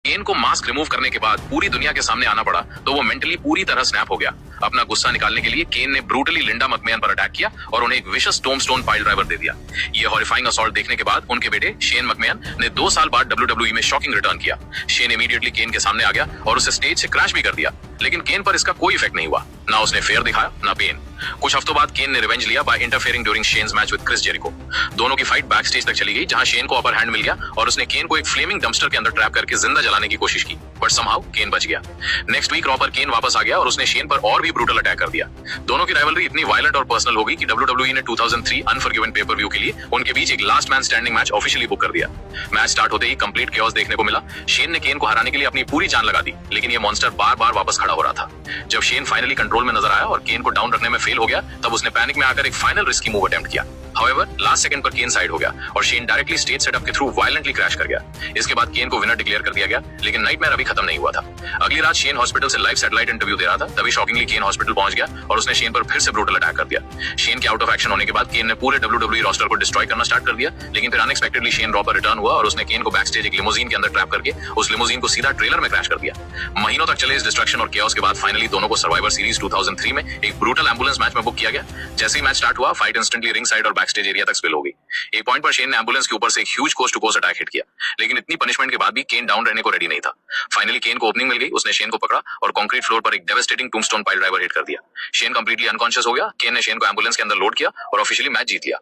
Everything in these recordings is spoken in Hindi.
केन को मास्क रिमूव करने के बाद पूरी दुनिया के सामने आना पड़ा तो वो मेंटली पूरी तरह स्नैप हो गया। अपना गुस्सा निकालने के लिए केन ने ब्रूटली लिंडा मैकमहन पर अटैक किया और उन्हें एक विशेष टोम्बस्टोन पाइल ड्राइवर दे दिया। ये हॉरिफाइंग असॉल्ट देखने के बाद उनके बेटे शेन मैकमहन ने 2 साल बाद WWE में शॉकिंग रिटर्न किया। शेन इमीडिएटली केन के सामने आ गया और उसे स्टेज से क्रैश भी कर दिया, लेकिन केन पर इसका कोई इफेक्ट नहीं हुआ। ना उसने फेयर दिखाया ना पेन। कुछ हफ्तों बाद केन ने रिवेंज लिया by interfering during Shane's match with Chris Jericho. दोनों की फाइट बैक स्टेज तक चली गई, जहां शेन को अपर हैंड मिल गया और उसने केन को एक फ्लेमिंग डंपस्टर के अंदर ट्रैप करके जिंदा जलाने की कोशिश की, बट समहाउ केन बच गया। नेक्स्ट वीक रॉ पर केन वापस आ गया और उसने शेन पर और भी ब्रूटल अटैक कर दिया। दोनों की राइवलरी इतनी वायलेंट और पर्सनल हो गई कि WWE ने 2003 अनफॉरगिवन पेपर व्यू के लिए उनके बीच एक last man standing match officially book कर दिया। मैच स्टार्ट होते ही कंप्लीट केओस देखने को मिला। शेन ने केन को हराने के लिए अपनी पूरी जान लगा दी, लेकिन ये मॉन्स्टर बार बार वापस खड़ा हो रहा था। जब शेन फाइनली कंट्रोल में नजर आया और केन को डाउन रखने में फेल हो गया, तब उसने पैनिक में आकर एक फाइनल रिस्की मूव अटेम्प्ट किया। However, लास्ट सेकंड पर केन साइड हो गया और शेन डायरेक्टली स्टेज सेटअप के थ्रू वायलेंटली क्रैश कर गया। इसके बाद केन को विनर डिक्लेयर कर दिया गया, लेकिन नाइटमेयर अभी खत्म नहीं हुआ था। अगली रात शेन हॉस्पिटल से लाइव सैटेलाइट इंटरव्यू दे रहा था, तभी शॉकिंगली केन हॉस्पिटल पहुंच गया और उसने शेन पर फिर से ब्रूटल अटैक कर दिया। शेन के आउट ऑफ एक्शन होने के बाद केन ने पूरे WWE रोस्टर को डिस्ट्रॉय करना स्टार्ट कर दिया, लेकिन फिर अनएक्सपेक्टेडली शेन रॉ पर रिटर्न हुआ और उसने केन को बैक स्टेज एक लिमोजीन के अंदर ट्रैप करके उस लिमोजीन को सीधा ट्रेलर में क्रैश कर दिया। महीनों तक चले इस डिस्ट्रक्शन और केओस के बाद फाइनली दोनों को सर्वाइवर सीरीज 2003 में एक ब्रूटल एम्बुलेंस मैच में बुक किया गया। जैसे ही मैच स्टार्ट हुआ, फाइट इंस्टेंटली रिंग साइड और बैक स्टेज एरिया तक स्पिल हो गई। एक पॉइंट पर शेन ने एम्बुलेंस के ऊपर से एक huge coast to coast attack hit किया, लेकिन इतनी पनिशमेंट के बाद भी केन डाउन रहने को रेडी नहीं था। फाइनली केन को ओपनिंग मिल गई, उसने शेन को पकड़ा और कंक्रीट फ्लोर पर एक डेवास्टेटिंग टूम्बस्टोन पाइल ड्राइवर हिट कर दिया। शेन कंप्लीटली अनकॉन्शियस हो गया। केन ने शेन को एम्बुलेंस के अंदर लोड किया और ऑफिशियली मैच जीत लिया।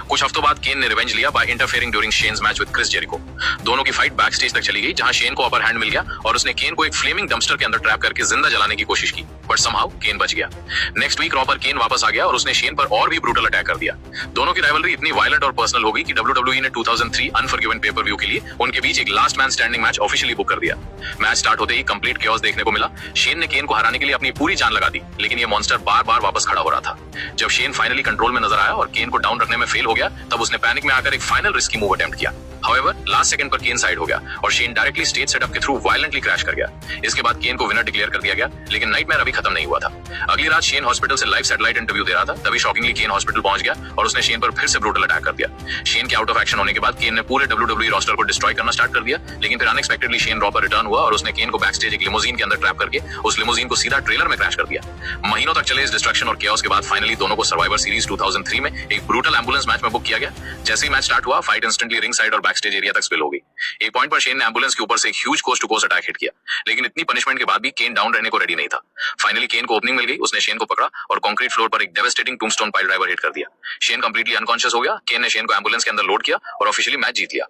कुछ हफ्तों बाद केन ने रिवेंज लिया by interfering during Shane's match with Chris Jericho. दोनों की फाइट बैक स्टेज तक चली गई, जहां शेन को अपर हैंड मिल गया और उसने केन को एक फ्लेमिंग डंपस्टर के अंदर ट्रैप करके जिंदा जलाने की कोशिश की, बट समहाउ केन बच गया। नेक्स्ट वीक रॉ पर केन वापस आ गया और उसने शेन पर और भी ब्रूटल अटैक कर दिया। दोनों की राइवलरी इतनी वायलेंट और पर्सनल हो गई कि WWE ने 2003 अनफॉरगिवन पेपर व्यू के लिए उनके बीच एक last man standing match officially book कर दिया। मैच स्टार्ट होते ही कंप्लीट केओस देखने को मिला। शेन ने केन को हराने के लिए अपनी पूरी जान लगा दी, लेकिन ये मॉन्स्टर बार बार वापस खड़ा हो रहा था। जब शेन फाइनली कंट्रोल में नजर आया और केन को डाउन रखने में फेल हो गया, तब उसने पैनिक में आकर एक फाइनल रिस्की मूव अटेम्प्ट किया। However, लास्ट सेकंड पर केन साइड हो गया और शेन डायरेक्टली स्टेज सेटअप के थ्रू वायलेंटली क्रैश कर गया। इसके बाद केन को विनर डिक्लेयर कर दिया गया, लेकिन नाइटमेयर अभी खत्म नहीं हुआ था। अगली रात शेन हॉस्पिटल से लाइव सैटेलाइट इंटरव्यू दे रहा था, तभी शॉकिंगली केन हॉस्पिटल पहुंच गया और उसने शेन पर फिर से ब्रूटल अटैक कर दिया। शेन के आउट ऑफ एक्शन होने के बाद केन ने पूरे WWE रोस्टर को डिस्ट्रॉय करना स्टार्ट कर दिया, लेकिन फिर अनएक्सपेक्टेडली शेन रॉ पर रिटर्न हुआ और उसने केन को बैक स्टेज एक लिमोजीन के अंदर ट्रैप करके उस लिमोजीन को सीधा ट्रेलर में क्रैश कर दिया। महीनों तक चले इस डिस्ट्रक्शन और केओस के बाद फाइनली दोनों को सर्वाइवर सीरीज 2003 में एक ब्रूटल एम्बुलेंस मैच में बुक किया गया। जैसे ही मैच स्टार्ट हुआ, फाइट इंस्टेंटली रिंग साइड और बैक स्टेज एरिया तक स्पिल हो गई। एक पॉइंट पर शेन ने एम्बुलेंस के ऊपर से एक huge coast to coast attack hit किया, लेकिन इतनी पनिशमेंट के बाद भी केन डाउन रहने को रेडी नहीं था। फाइनली केन को ओपनिंग मिल गई, उसने शेन को पकड़ा और कंक्रीट फ्लोर पर एक डेवास्टेटिंग टूम्बस्टोन पाइल ड्राइवर हिट कर दिया। शेन कंप्लीटली अनकॉन्शियस हो गया। केन ने शेन को एम्बुलेंस के अंदर लोड किया और ऑफिशियली मैच जीत लिया।